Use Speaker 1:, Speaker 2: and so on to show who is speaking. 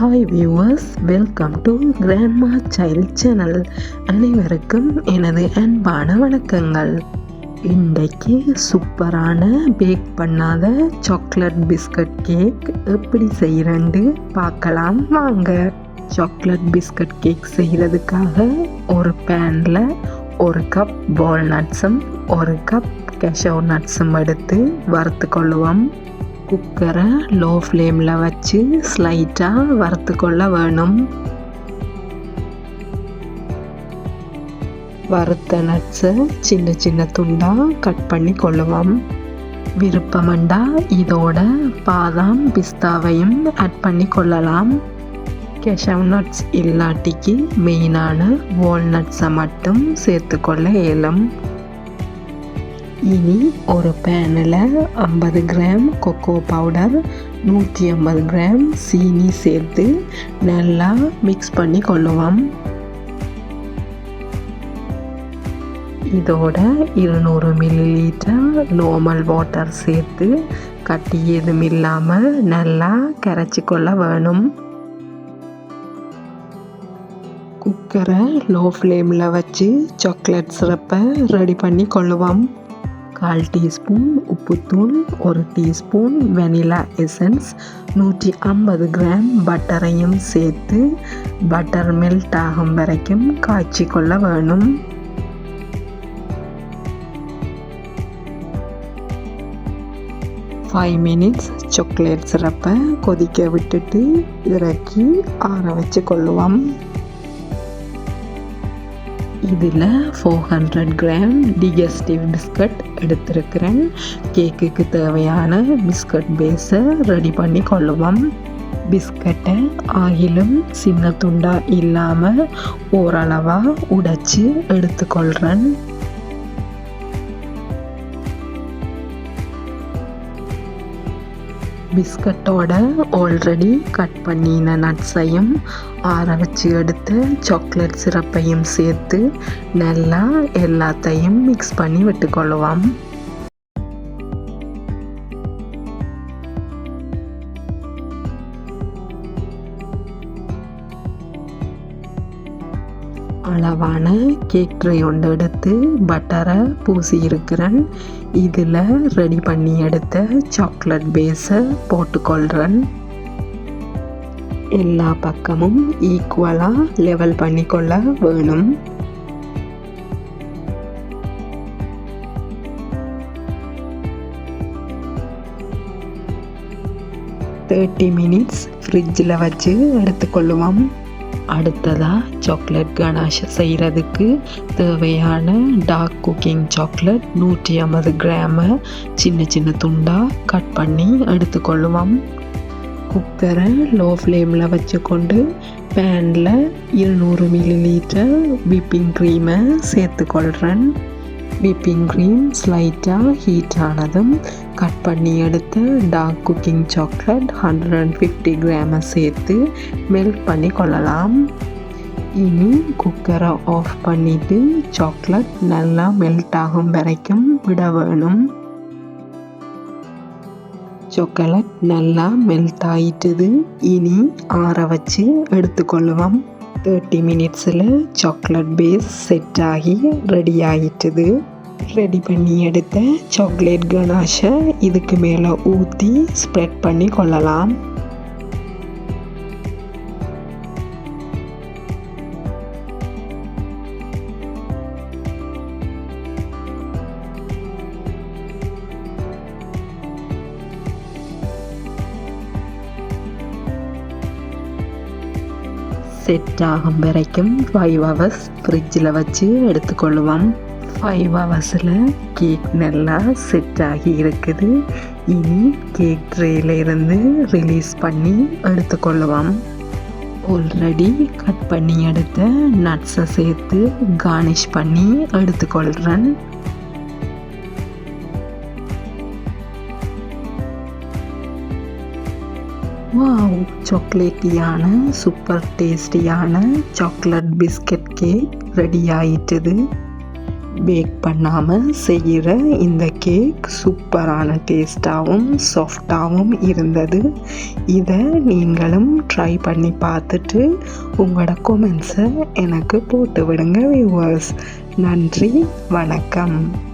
Speaker 1: Hi viewers, welcome to grandma child channel. அனைவருக்கும் எனது அன்பான வணக்கங்கள். இன்றைக்கு சூப்பரான பேக் பண்ணாத சாக்லேட் பிஸ்கட் கேக் எப்படி செய்கிறேன்னு பார்க்கலாம் வாங்க. சாக்லேட் பிஸ்கட் கேக் செய்கிறதுக்காக ஒரு பேனில் 1 கப் வால்நட்ஸும் 1 கப் கேஷ்யூ நட்ஸும் எடுத்து வறுத்து கொள்ளுவோம். குக்கரை லோ ஃப்ளேமில் வச்சு ஸ்லைட்டாக வறுத்து கொள்ள வேணும். வறுத்த நட்ஸை சின்ன சின்ன துண்டாக கட் பண்ணி கொள்ளுவோம். விருப்பமண்டா இதோட பாதாம் பிஸ்தாவையும் ஆட் பண்ணி கொள்ளலாம். கேஷ்யூ நட்ஸ் இல்லாட்டிக்கு மெயினான வால்நட்ஸை மட்டும் சேர்த்துக்கொள்ள இயலும். இனி ஒரு பேனில் 50 கிராம் கொக்கோ பவுடர், 150 கிராம் சீனி சேர்த்து நல்லா மிக்ஸ் பண்ணி கொள்ளுவோம். இதோட 200 மில்லிலிட்டர் நார்மல் வாட்டர் சேர்த்து கட்டி எதுவும் இல்லாமல் நல்லா கரைச்சி கொள்ள வேணும். குக்கரை லோ ஃப்ளேமில் வச்சு சாக்லேட் சிரப்பை ரெடி பண்ணி கொள்ளுவோம். 1/4 டீஸ்பூன் உப்புத்தூள், 1 டீஸ்பூன் வெனிலா எசன்ஸ், 150 கிராம் பட்டரையும் சேர்த்து பட்டர் மெல்ட் ஆகும் வரைக்கும் காய்ச்சி கொள்ள வேணும். ஃபைவ் மினிட்ஸ் சாக்லேட் சிரப்பை கொதிக்க விட்டுட்டு இறக்கி ஆற வச்சு கொள்ளுவோம். இதில் 400 கிராம் டிகஸ்டிவ் பிஸ்கட் எடுத்திருக்கிறேன். கேக்குக்கு தேவையான பிஸ்கட் பேஸை ரெடி பண்ணி கொள்ளுவோம். பிஸ்கட்டை ஆயிலும் சின்ன துண்டா இல்லாமல் ஓரளவாக உடைச்சி எடுத்துக்கொள்கிறேன். பிஸ்கட்டோட ஆல்ரெடி கட் பண்ணின நட்ஸையும் ஆற வச்சு எடுத்து சாக்லேட் சிரப்பையும் சேர்த்து நல்லா எல்லாத்தையும் மிக்ஸ் பண்ணி விட்டுக்கொள்ளுவோம். அளவான கேக் ட்ரே ஒன்று எடுத்து பட்டரை பூசி இருக்கிறேன். இதில் ரெடி பண்ணி எடுத்த சாக்லேட் பேஸை போட்டுக்கொள்கிறேன். எல்லா பக்கமும் ஈக்குவலாக லெவல் பண்ணிக்கொள்ள வேணும். தேர்ட்டி மினிட்ஸ் ஃப்ரிட்ஜில் வச்சு எடுத்துக்கொள்ளுவோம். அடுத்ததாக சாக்லேட் கனாஷ் செய்கிறதுக்கு தேவையான டார்க் குக்கிங் சாக்லேட் 150 கிராமை சின்ன சின்ன துண்டாக கட் பண்ணி எடுத்துக்கொள்ளுவோம். குக்கரை லோ ஃப்ளேமில் வச்சுக்கொண்டு பேனில் 200 மில்லிலிட்டர் விப்பிங் க்ரீமை சேர்த்துக்கொள்கிறேன். விப்பிங் க்ரீம் ஸ்லைட்டாக ஹீட் ஆனதும் கட் பண்ணி எடுத்த டார்க் குக்கிங் சாக்லேட் 150 கிராமை சேர்த்து மெல்ட் பண்ணி கொள்ளலாம். இனி குக்கரை ஆஃப் பண்ணிவிட்டு சாக்லேட் நல்லா மெல்ட் ஆகும் வரைக்கும் விட வேணும். சாக்லேட் நல்லா மெல்ட் ஆயிட்டுது. இனி ஆற வச்சு எடுத்துக்கொள்ளுவோம். 30 மினிட்ஸில் சாக்லேட் பேஸ் செட் ஆகி ரெடி ஆகிட்டுது. ரெடி பண்ணி எடுத்த சாக்லேட் கனாஷை இதுக்கு மேலே ஊற்றி ஸ்ப்ரெட் பண்ணி கொள்ளலாம். செட் ஆகும் வரைக்கும் 5 ஹவர்ஸ் ஃப்ரிட்ஜில் வச்சு எடுத்துக்கொள்ளுவோம். 5 ஹவர்ஸில் கேக் நல்லா செட் ஆகி இருக்குது. இனி கேக் ட்ரேயில் இருந்து ரிலீஸ் பண்ணி எடுத்துக்கொள்ளுவோம். ஆல்ரெடி கட் பண்ணி எடுத்த நட்ஸை சேர்த்து கார்னிஷ் பண்ணி எடுத்துக்கொள்கிறேன். வாவ், சாக்லேட்டியான சூப்பர் டேஸ்டியான சாக்லேட் பிஸ்கட் கேக் ரெடி ஆயிட்டுது. பேக் பண்ணாமல் செய்கிற இந்த கேக் சூப்பரான டேஸ்டாகவும் சாஃப்டாகவும் இருந்தது. இதை நீங்களும் ட்ரை பண்ணி பார்த்துட்டு உங்களோட கமெண்ட்ஸை எனக்கு போட்டு விடுங்க வியூவர்ஸ். நன்றி, வணக்கம்.